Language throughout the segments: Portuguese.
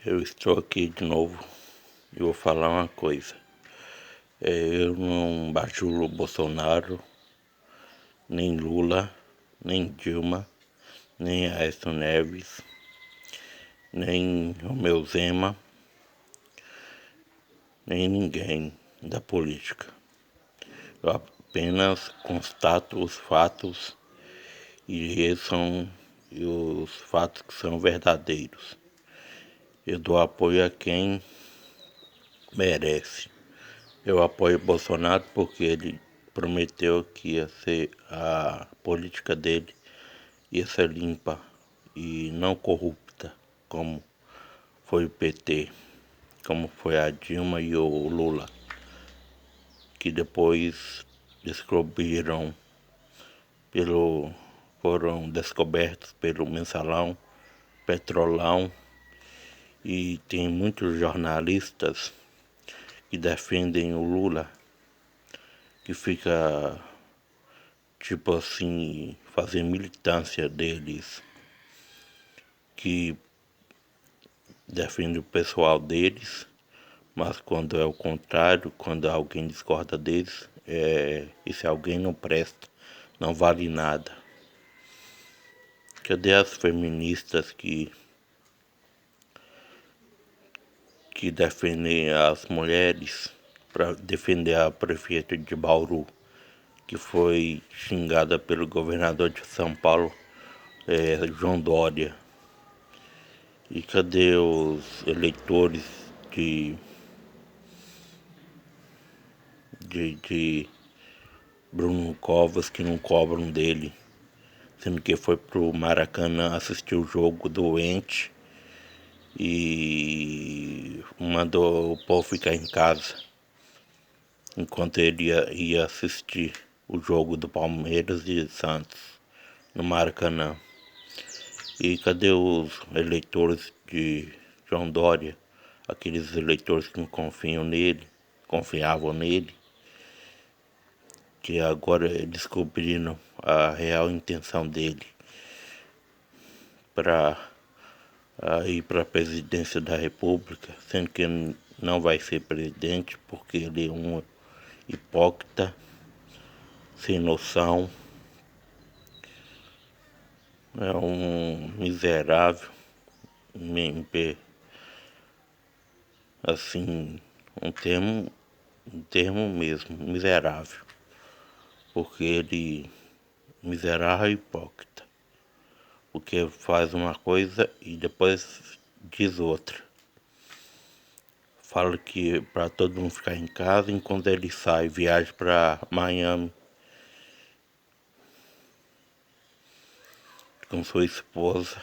Eu estou aqui de novo e vou falar uma coisa. Eu não bajulo Bolsonaro, nem Lula, nem Dilma, nem Aécio Neves, nem Romeu Zema, nem ninguém da política. Eu apenas constato os fatos e os fatos que são verdadeiros. Eu dou apoio a quem merece. Eu apoio Bolsonaro porque ele prometeu que a política dele ia ser limpa e não corrupta, como foi o PT, como foi a Dilma e o Lula, que depois foram descobertos pelo Mensalão, Petrolão, e tem muitos jornalistas que defendem o Lula, que fica tipo assim, fazer militância deles, que defende o pessoal deles, mas quando é o contrário, quando alguém discorda deles, esse alguém não presta, não vale nada. Cadê as feministas que defendem as mulheres para defender a prefeita de Bauru, que foi xingada pelo governador de São Paulo, João Dória? E cadê os eleitores de Bruno Covas que não cobram dele, sendo que foi pro Maracanã assistir o jogo doente e mandou o povo ficar em casa enquanto ele ia assistir o jogo do Palmeiras e Santos no Maracanã? E cadê os eleitores de João Dória, aqueles eleitores que não confiavam nele, que agora descobriram a real intenção dele para ir para a presidência da República, sendo que ele não vai ser presidente porque ele é um hipócrita, sem noção, é um miserável, assim, um termo mesmo, miserável, porque ele miserável e hipócrita, porque faz uma coisa e depois diz outra. Fala que para todo mundo ficar em casa, enquanto ele sai, viaja para Miami com sua esposa,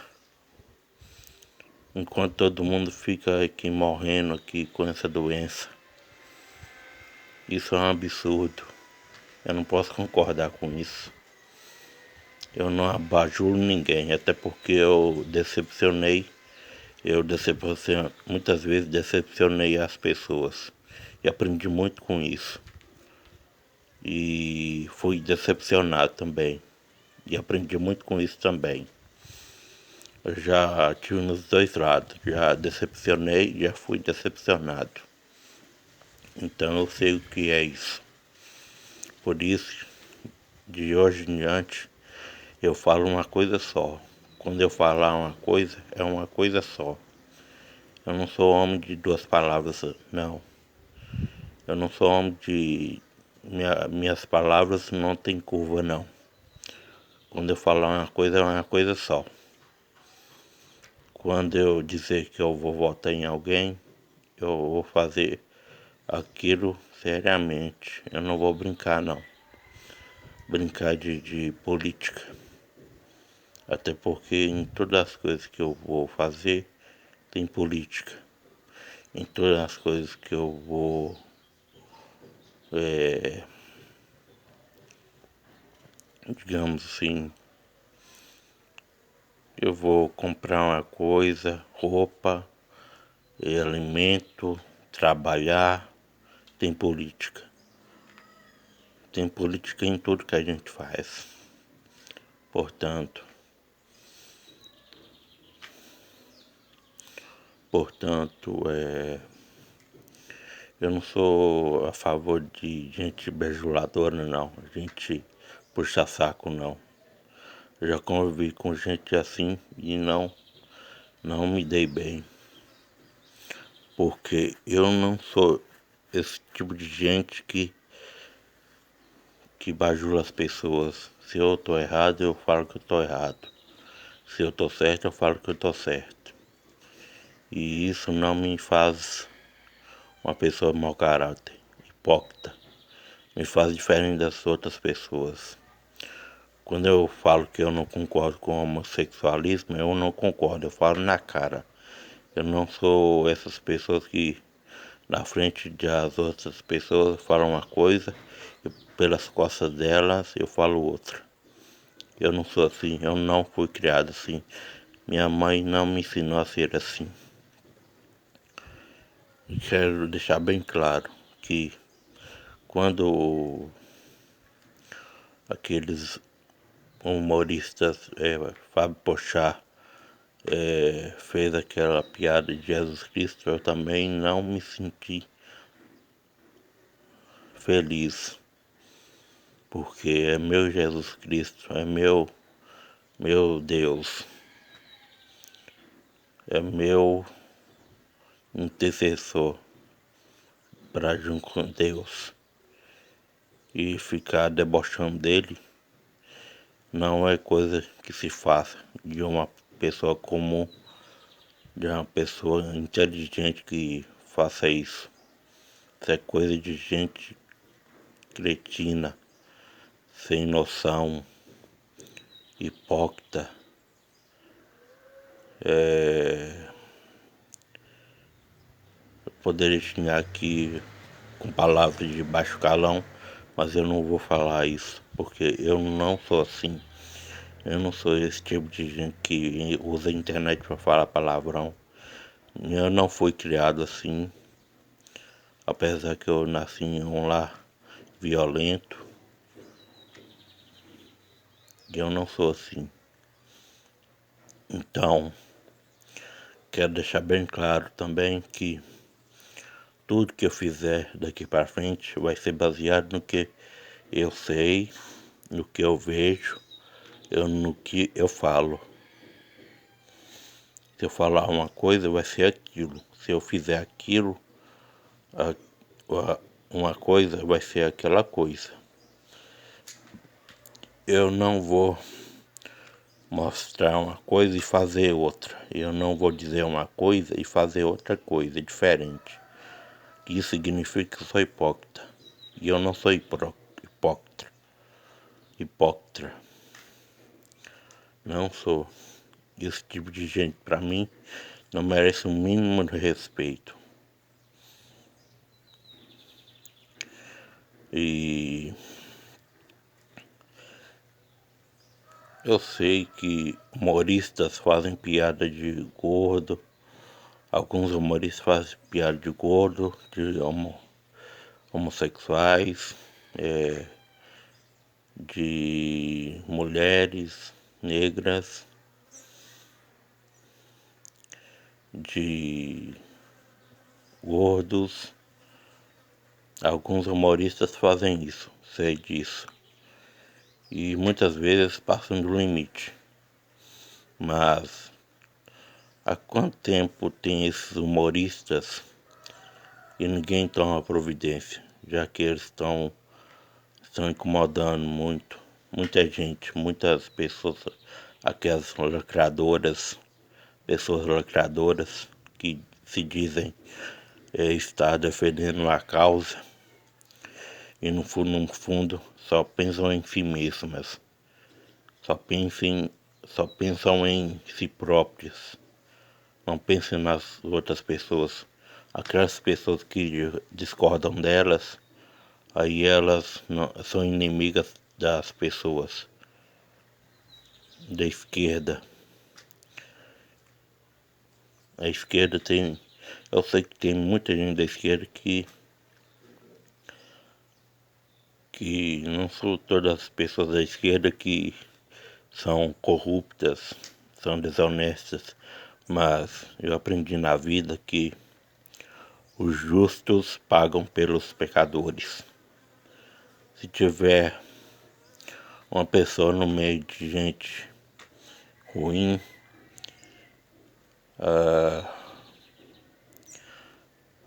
enquanto todo mundo fica aqui morrendo aqui com essa doença. Isso é um absurdo. Eu não posso concordar com isso. Eu não abajulo ninguém, até porque muitas vezes decepcionei as pessoas e aprendi muito com isso. E fui decepcionado também e aprendi muito com isso também. Eu já tive nos dois lados, já decepcionei e já fui decepcionado. Então eu sei o que é isso. Por isso, de hoje em diante, eu falo uma coisa só. Quando eu falar uma coisa, é uma coisa só. Eu não sou homem de duas palavras, não. Eu não sou homem de... minhas palavras não tem curva, não. Quando eu falar uma coisa, é uma coisa só. Quando eu dizer que eu vou votar em alguém, eu vou fazer aquilo seriamente. Eu não vou brincar, não. Brincar de política. Até porque em todas as coisas que eu vou fazer, tem política. Em todas as coisas que eu vou digamos assim, eu vou comprar uma coisa, roupa, alimento, trabalhar, tem política. Tem política em tudo que a gente faz. Portanto, portanto, eu não sou a favor de gente bajuladora, não, gente puxa-saco, não. Eu já convivi com gente assim e não me dei bem, porque eu não sou esse tipo de gente que bajula as pessoas. Se eu tô errado, eu falo que eu tô errado. Se eu tô certo, eu falo que eu tô certo. E isso não me faz uma pessoa mau caráter, hipócrita. Me faz diferente das outras pessoas. Quando eu falo que eu não concordo com o homossexualismo, eu não concordo, eu falo na cara. Eu não sou essas pessoas que na frente das outras pessoas falam uma coisa e pelas costas delas eu falo outra. Eu não sou assim, eu não fui criado assim. Minha mãe não me ensinou a ser assim. E quero deixar bem claro que quando aqueles humoristas, Fábio Porchat, fez aquela piada de Jesus Cristo, eu também não me senti feliz, porque é meu Jesus Cristo, é meu Deus, é meu intercessor para junto com Deus. E ficar debochando dele não é coisa que se faça de uma pessoa comum, de uma pessoa inteligente que faça isso. Isso é coisa de gente cretina, sem noção, hipócrita. Eu poderia xingar aqui com palavras de baixo calão, mas eu não vou falar isso, porque eu não sou assim. Eu não sou esse tipo de gente que usa a internet para falar palavrão. Eu não fui criado assim, apesar que eu nasci em um lar violento. E eu não sou assim. Então, quero deixar bem claro também que tudo que eu fizer daqui para frente vai ser baseado no que eu sei, no que eu vejo, no que eu falo. Se eu falar uma coisa, vai ser aquilo. Se eu fizer aquilo, uma coisa vai ser aquela coisa. Eu não vou mostrar uma coisa e fazer outra. Eu não vou dizer uma coisa e fazer outra coisa diferente. Isso significa que eu sou hipócrita. E eu não sou hipócrita. Hipócrita. Não sou. Esse tipo de gente, para mim, não merece o mínimo de respeito. E eu sei que humoristas fazem piada de gordo. Alguns humoristas fazem piada de gordo, de homossexuais, de mulheres negras, de gordos. Alguns humoristas fazem isso, sei disso. E muitas vezes passam do limite. Mas há quanto tempo tem esses humoristas e ninguém toma providência, já que eles estão incomodando muita gente, muitas pessoas, aquelas lacradoras, pessoas lacradoras que se dizem estar defendendo a causa e no fundo só pensam em si mesmas, só pensam em si próprias, não pensam nas outras pessoas. Aquelas pessoas que discordam delas, aí elas não, são inimigas das pessoas da esquerda. A esquerda tem, eu sei que tem muita gente da esquerda que não são todas as pessoas da esquerda que são corruptas, são desonestas. Mas eu aprendi na vida que os justos pagam pelos pecadores. Se tiver uma pessoa no meio de gente ruim,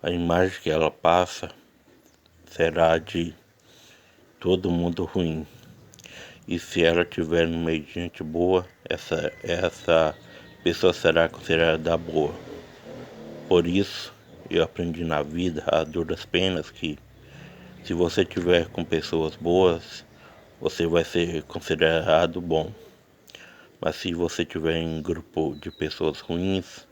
a imagem que ela passa será de todo mundo ruim. E se ela estiver no meio de gente boa, essa pessoa será considerada boa. Por isso, eu aprendi na vida, a duras penas, que se você estiver com pessoas boas, você vai ser considerado bom. Mas se você estiver em um grupo de pessoas ruins,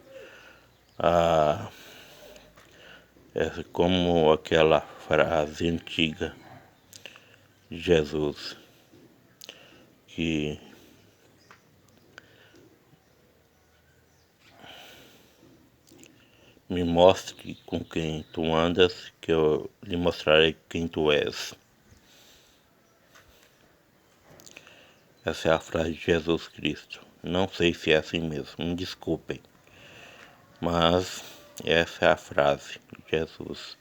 é como aquela frase antiga de Jesus, que me mostre com quem tu andas, que eu lhe mostrarei quem tu és. Essa é a frase de Jesus Cristo. Não sei se é assim mesmo, me desculpem. Mas essa é a frase de Jesus.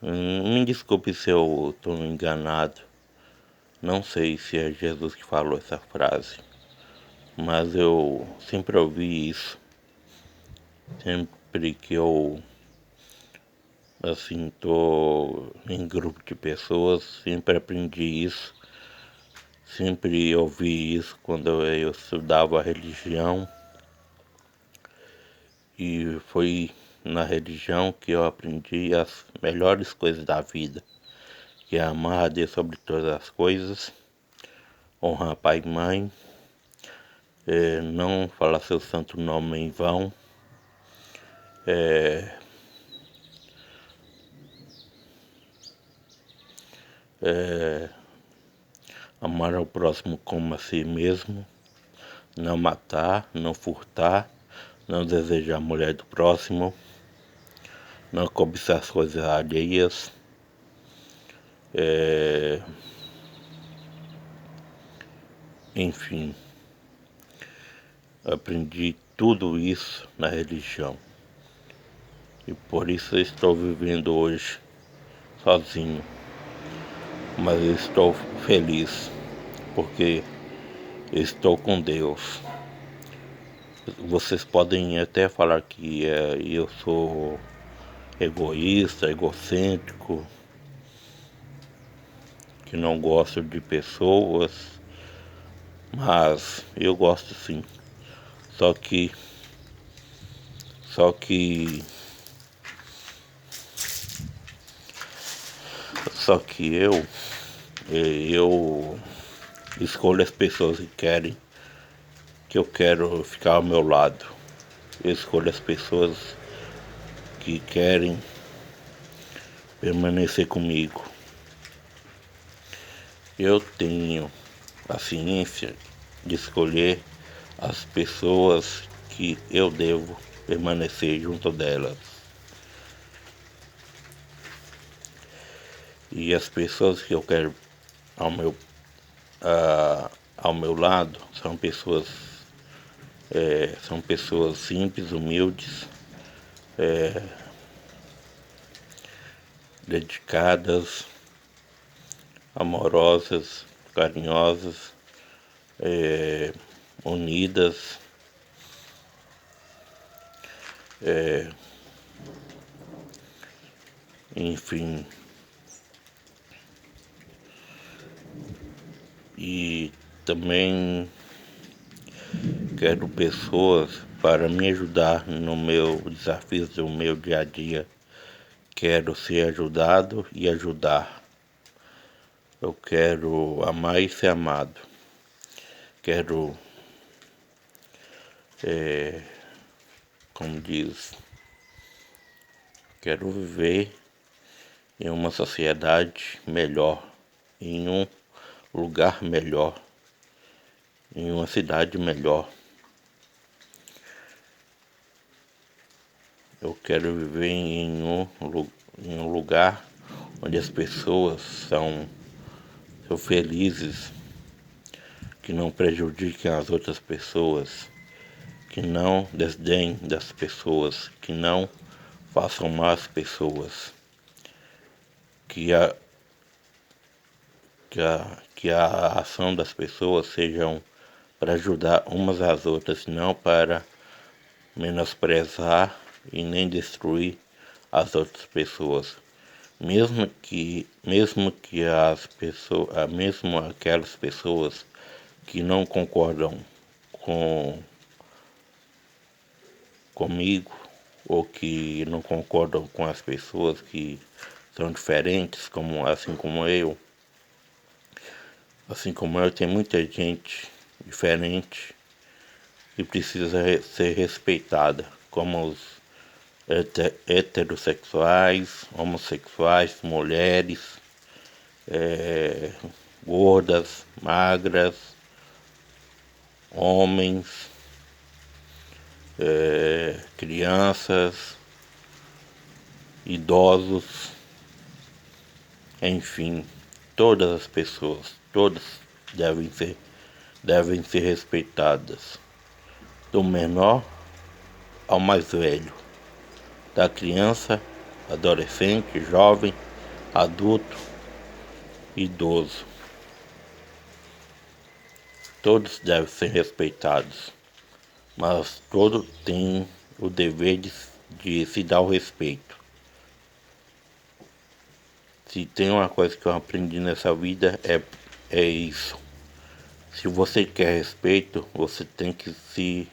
Me desculpe se eu estou enganado. Não sei se é Jesus que falou essa frase. Mas eu sempre ouvi isso. Sempre que eu assim tô em grupo de pessoas, sempre aprendi isso. Sempre ouvi isso quando eu estudava religião. E foi na religião que eu aprendi as melhores coisas da vida, que é amar a Deus sobre todas as coisas, honrar pai e mãe, não falar seu santo nome em vão, amar ao próximo como a si mesmo, não matar, não furtar, não desejar a mulher do próximo, não cobiçar as coisas alheias, enfim, aprendi tudo isso na religião. E por isso eu estou vivendo hoje sozinho. Mas eu estou feliz, porque eu estou com Deus. Vocês podem até falar que eu sou egoísta, egocêntrico, que não gosto de pessoas, mas eu gosto sim. Só que Só que eu escolho as pessoas que querem, que eu quero ficar ao meu lado. Eu escolho as pessoas que querem permanecer comigo. Eu tenho a ciência de escolher as pessoas que eu devo permanecer junto delas. E as pessoas que eu quero ao meu lado são pessoas simples, humildes, dedicadas, amorosas, carinhosas, unidas, enfim. E também quero pessoas para me ajudar no meu desafio do meu dia a dia. Quero ser ajudado e ajudar. Eu quero amar e ser amado. Quero, como diz, quero viver em uma sociedade melhor, em um lugar melhor, em uma cidade melhor. Eu quero viver em um lugar onde as pessoas são felizes, que não prejudiquem as outras pessoas, que não desdenhem das pessoas, que não façam mal às pessoas, que a ação das pessoas sejam para ajudar umas às outras, não para menosprezar e nem destruir as outras pessoas. Mesmo que as pessoas, mesmo aquelas pessoas que não concordam comigo, ou que não concordam com as pessoas que são diferentes, assim como eu, tem muita gente diferente e precisa ser respeitada, como os heterossexuais, homossexuais, mulheres, gordas, magras, homens, crianças, idosos, enfim, todas as pessoas, todas devem ser respeitadas, do menor ao mais velho, da criança, adolescente, jovem, adulto, idoso. Todos devem ser respeitados, mas todos têm o dever de se dar o respeito. Se tem uma coisa que eu aprendi nessa vida é isso. Se você quer respeito, você tem que se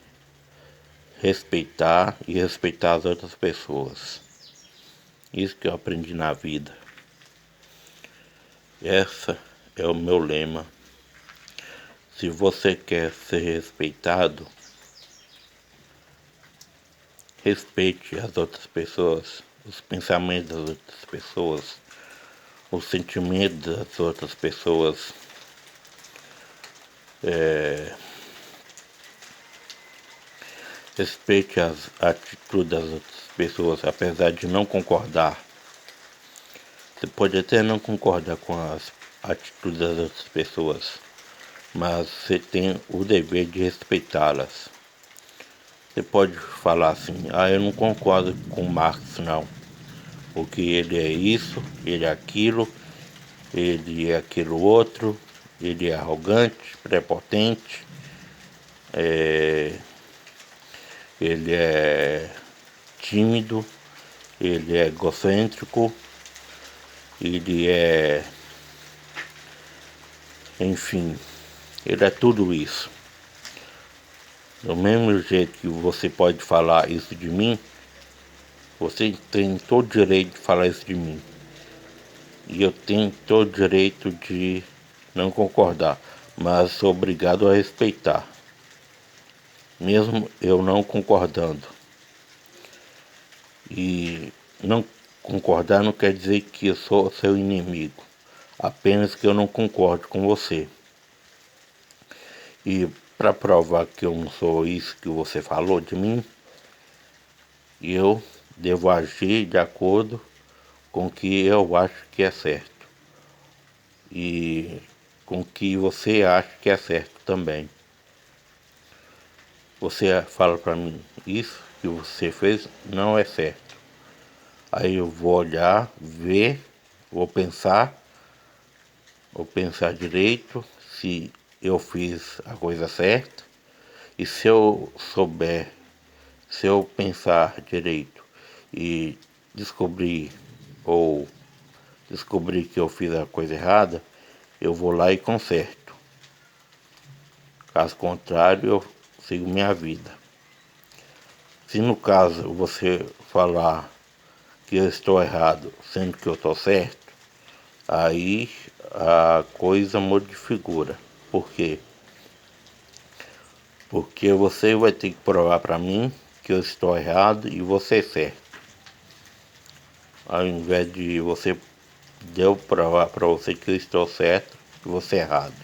respeitar e respeitar as outras pessoas. Isso que eu aprendi na vida. Esse é o meu lema. Se você quer ser respeitado, respeite as outras pessoas, os pensamentos das outras pessoas, os sentimentos das outras pessoas. Respeite as atitudes das outras pessoas, apesar de não concordar. Você pode até não concordar com as atitudes das outras pessoas, mas você tem o dever de respeitá-las. Você pode falar assim: eu não concordo com Marx não, porque ele é isso, ele é aquilo, ele é aquilo outro, ele é arrogante, prepotente, ele é tímido, ele é egocêntrico, ele é, enfim, ele é tudo isso. Do mesmo jeito que você pode falar isso de mim, você tem todo o direito de falar isso de mim. E eu tenho todo o direito de não concordar, mas sou obrigado a respeitar, mesmo eu não concordando. E não concordar não quer dizer que eu sou seu inimigo, apenas que eu não concordo com você. E para provar que eu não sou isso que você falou de mim, eu devo agir de acordo com o que eu acho que é certo e com o que você acha que é certo também. Você fala para mim: isso que você fez não é certo. Aí eu vou olhar, ver, vou pensar direito se eu fiz a coisa certa. E se eu pensar direito e descobrir que eu fiz a coisa errada, eu vou lá e conserto. Caso contrário, eu sigo minha vida. Se no caso você falar que eu estou errado, sendo que eu estou certo, aí a coisa muda de figura. Por quê? Porque você vai ter que provar para mim que eu estou errado e você é certo. Ao invés de eu provar para você que eu estou certo e você errado.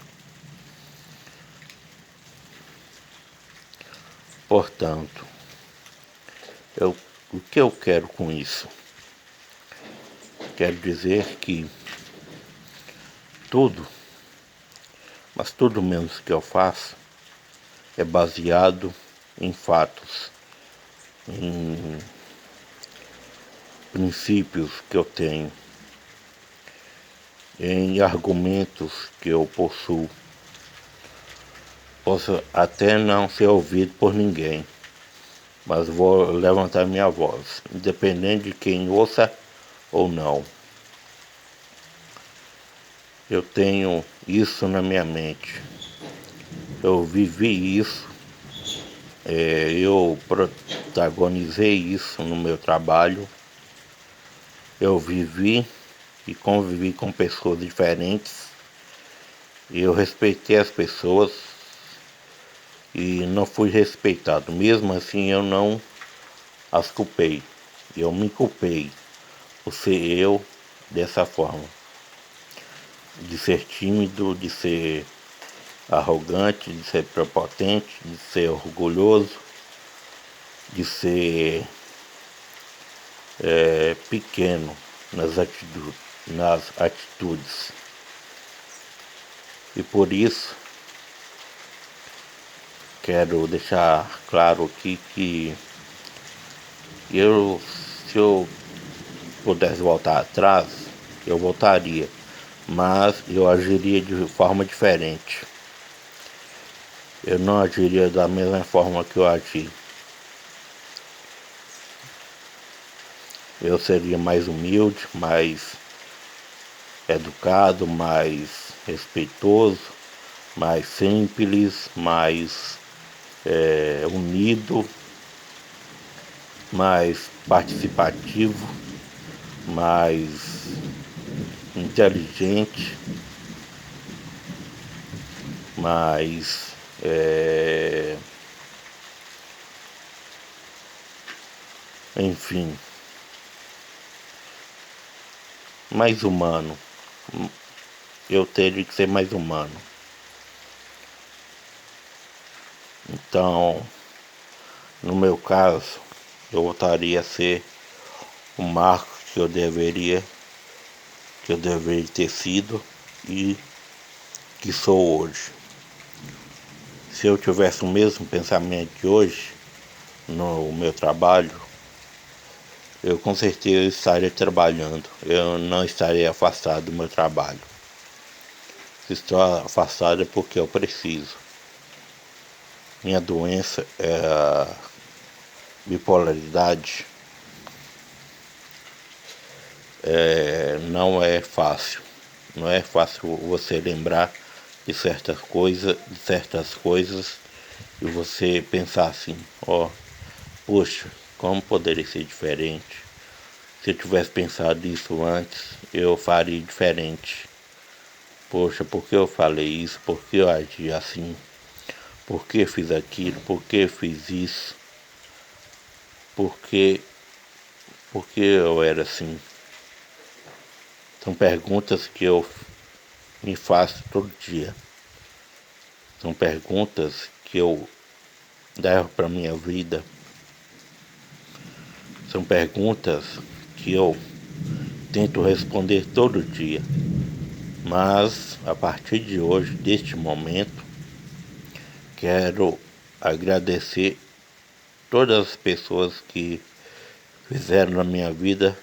Portanto, o que eu quero com isso? Quero dizer que tudo, mas tudo menos que eu faço, é baseado em fatos, em princípios que eu tenho, em argumentos que eu possuo. Posso até não ser ouvido por ninguém, mas vou levantar minha voz, independente de quem ouça ou não. Eu tenho isso na minha mente. Eu vivi isso, eu protagonizei isso no meu trabalho. Eu vivi e convivi com pessoas diferentes. E eu respeitei as pessoas e não fui respeitado. Mesmo assim, eu não as culpei. Eu me culpei por ser eu dessa forma. De ser tímido, de ser arrogante, de ser prepotente, de ser orgulhoso, de ser pequeno nas atitudes. E por isso, quero deixar claro aqui que se eu pudesse voltar atrás, eu voltaria, mas eu agiria de forma diferente. Eu não agiria da mesma forma que eu agi. Eu seria mais humilde, mais educado, mais respeitoso, mais simples, mais unido, mais participativo, mais inteligente, mais enfim, mais humano. Eu teria que ser mais humano. Então, no meu caso, eu voltaria a ser o Marcos que eu deveria ter sido e que sou hoje. Se eu tivesse o mesmo pensamento de hoje no meu trabalho, eu com certeza estaria trabalhando. Eu não estaria afastado do meu trabalho. Se estou afastado é porque eu preciso. Minha doença é a bipolaridade. Não é fácil. Não é fácil você lembrar de certas coisas e você pensar assim, poxa, como poderia ser diferente? Se eu tivesse pensado isso antes, eu faria diferente. Poxa, por que eu falei isso? Por que eu agi assim? Por que fiz aquilo? Por que fiz isso? Por que eu era assim? São perguntas que eu me faço todo dia. São perguntas que eu levo para minha vida. São perguntas que eu tento responder todo dia. Mas a partir de hoje, deste momento, quero agradecer todas as pessoas que fizeram na minha vida,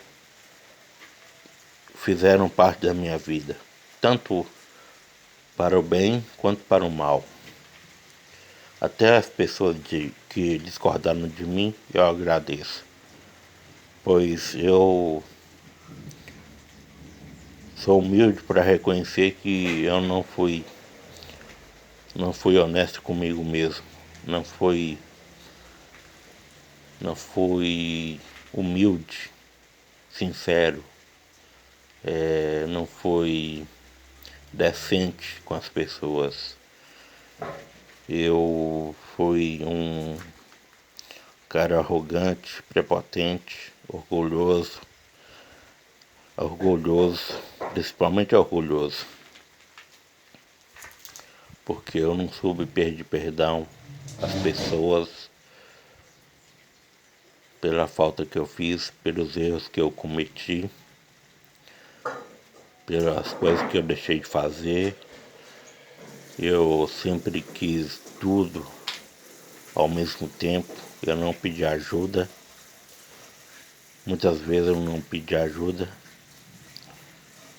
fizeram parte da minha vida, tanto para o bem quanto para o mal. Até as pessoas que discordaram de mim, eu agradeço, pois eu sou humilde para reconhecer que eu não fui honesto comigo mesmo, não fui humilde, sincero, não fui decente com as pessoas. Eu fui um cara arrogante, prepotente, orgulhoso, principalmente orgulhoso, porque eu não soube pedir perdão às pessoas pela falta que eu fiz, pelos erros que eu cometi, pelas coisas que eu deixei de fazer. Eu sempre quis tudo Ao mesmo tempo, eu não pedi ajuda. Muitas vezes eu não pedi ajuda.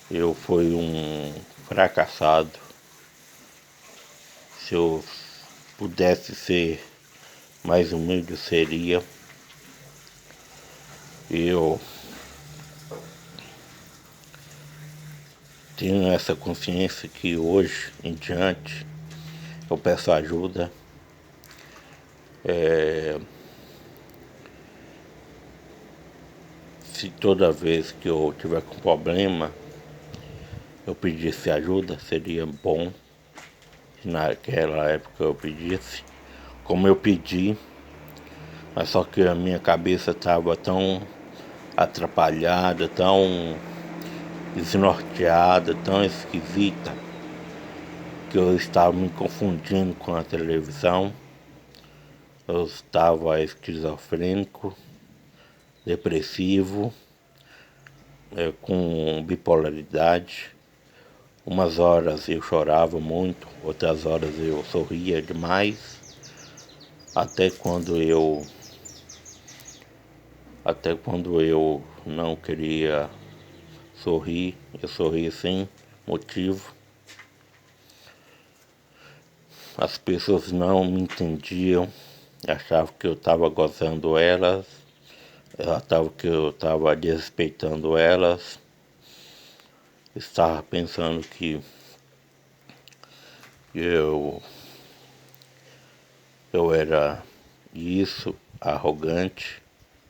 Eu fui um fracassado. Se eu pudesse ser mais humilde, eu seria. Eu tenho essa consciência que hoje em diante eu peço ajuda. Se toda vez que eu tiver com problema eu pedisse ajuda, seria bom. Se naquela época eu pedisse, como eu pedi, mas só que a minha cabeça estava tão atrapalhada, tão desnorteada, tão esquisita, que eu estava me confundindo com a televisão. Eu estava esquizofrênico, depressivo, com bipolaridade. Umas horas eu chorava muito, outras horas eu sorria demais, até quando eu não queria sorrir, eu sorria sem motivo. As pessoas não me entendiam, achavam que eu estava gozando elas, achavam que eu estava desrespeitando elas, estava pensando que eu era isso, arrogante,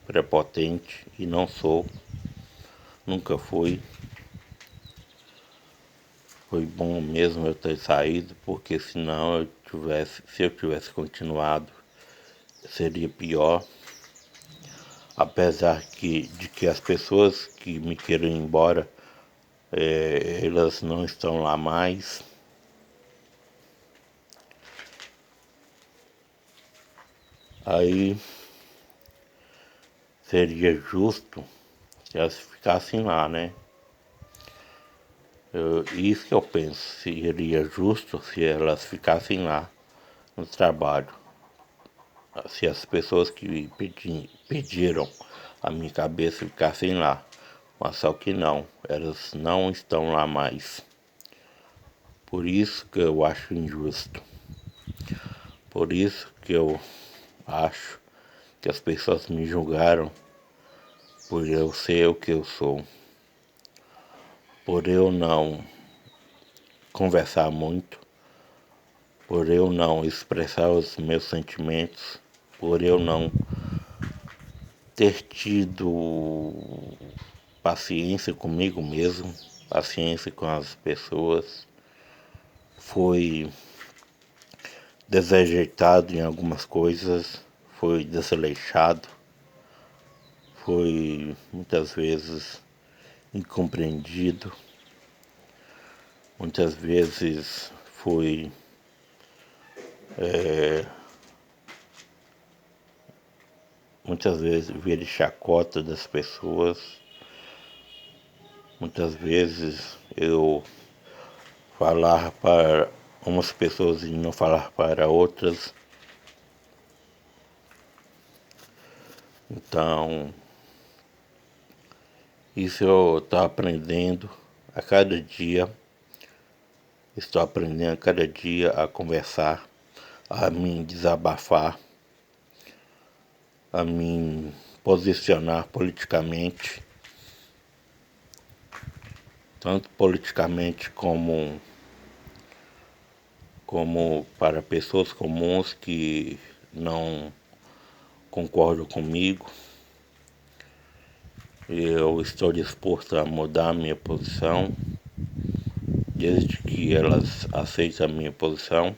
prepotente, e não sou, nunca fui. Foi bom mesmo eu ter saído, porque senão se eu tivesse continuado, seria pior. Apesar de que as pessoas que me queiram ir embora, elas não estão lá mais. Aí seria justo se elas ficassem lá, né? Isso que eu penso, seria justo se elas ficassem lá no trabalho. Se as pessoas que pediram a minha cabeça ficassem lá. Mas só que não, elas não estão lá mais. Por isso que eu acho injusto. Por isso que eu acho que as pessoas me julgaram por eu ser o que eu sou. Por eu não conversar muito, por eu não expressar os meus sentimentos, por eu não ter tido paciência comigo mesmo, paciência com as pessoas. Fui desajeitado em algumas coisas, fui desleixado, fui muitas vezes incompreendido, muitas vezes fui muitas vezes virei chacota das pessoas, muitas vezes eu falar para umas pessoas e não falar para outras. Então, isso eu estou aprendendo a cada dia. Estou aprendendo a cada dia a conversar, a me desabafar, a me posicionar politicamente, tanto politicamente como para pessoas comuns que não concordam comigo. Eu estou disposto a mudar a minha posição, desde que elas aceitem a minha posição,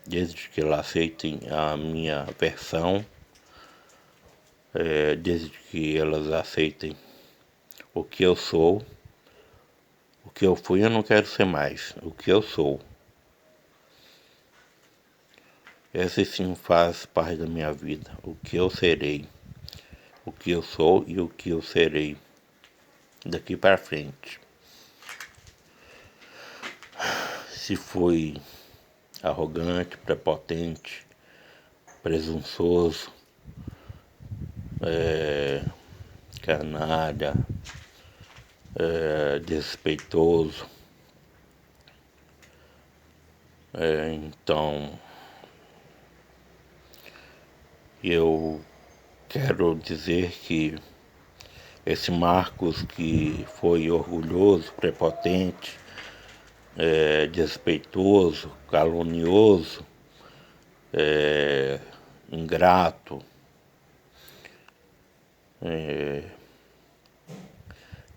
desde que elas aceitem a minha versão, desde que elas aceitem o que eu sou. O que eu fui eu não quero ser mais, o que eu sou. Essa sim faz parte da minha vida, o que eu serei, o que eu sou e o que eu serei daqui para frente. Se foi arrogante, prepotente, presunçoso, canalha, desrespeitoso. Então, eu quero dizer que esse Marcos, que foi orgulhoso, prepotente, desrespeitoso, calunioso, ingrato,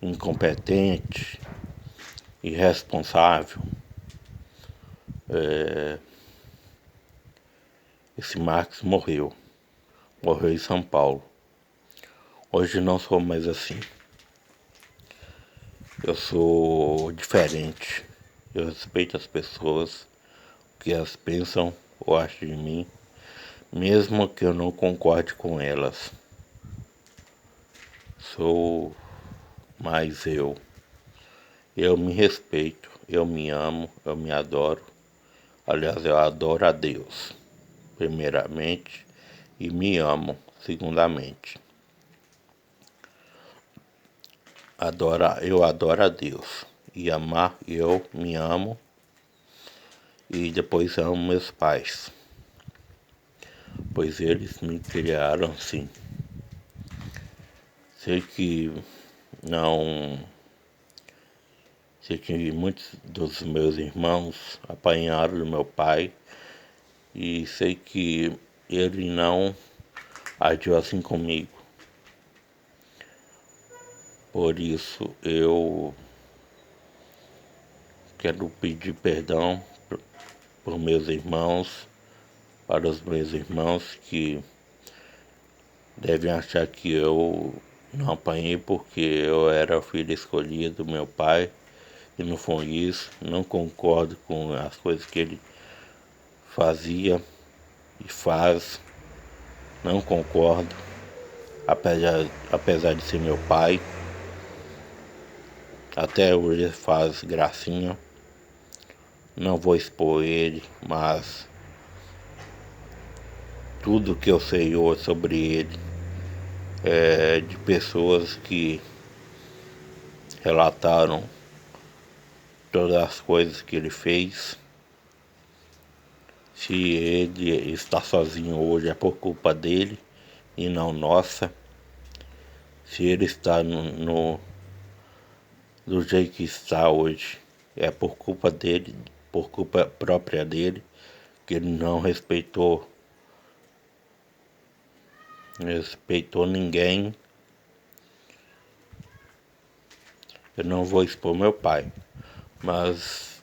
incompetente, irresponsável, esse Marcos morreu em São Paulo. Hoje não sou mais assim. Eu sou diferente. Eu respeito as pessoas, o que elas pensam ou acham de mim, mesmo que eu não concorde com elas. Sou mais eu. Eu me respeito, eu me amo, eu me adoro. Aliás, eu adoro a Deus, primeiramente, e me amo, segundamente. Eu adoro a Deus. E amar, eu me amo. E depois amo meus pais, pois eles me criaram assim. Sei que não. Sei que muitos dos meus irmãos apanharam do meu pai. E sei que ele não agiu assim comigo. Por isso eu quero pedir perdão por meus irmãos, para os meus irmãos que devem achar que eu não apanhei porque eu era o filho escolhido do meu pai, e não foi isso. Não concordo com as coisas que ele fazia e faz, não concordo, apesar de ser meu pai. Até hoje ele faz gracinha. Não vou expor ele, mas tudo que eu sei hoje sobre ele é de pessoas que relataram todas as coisas que ele fez. Se ele está sozinho hoje é por culpa dele e não nossa. Se ele está do jeito que está hoje é por culpa dele, por culpa própria dele, que ele não respeitou ninguém. Eu não vou expor meu pai, mas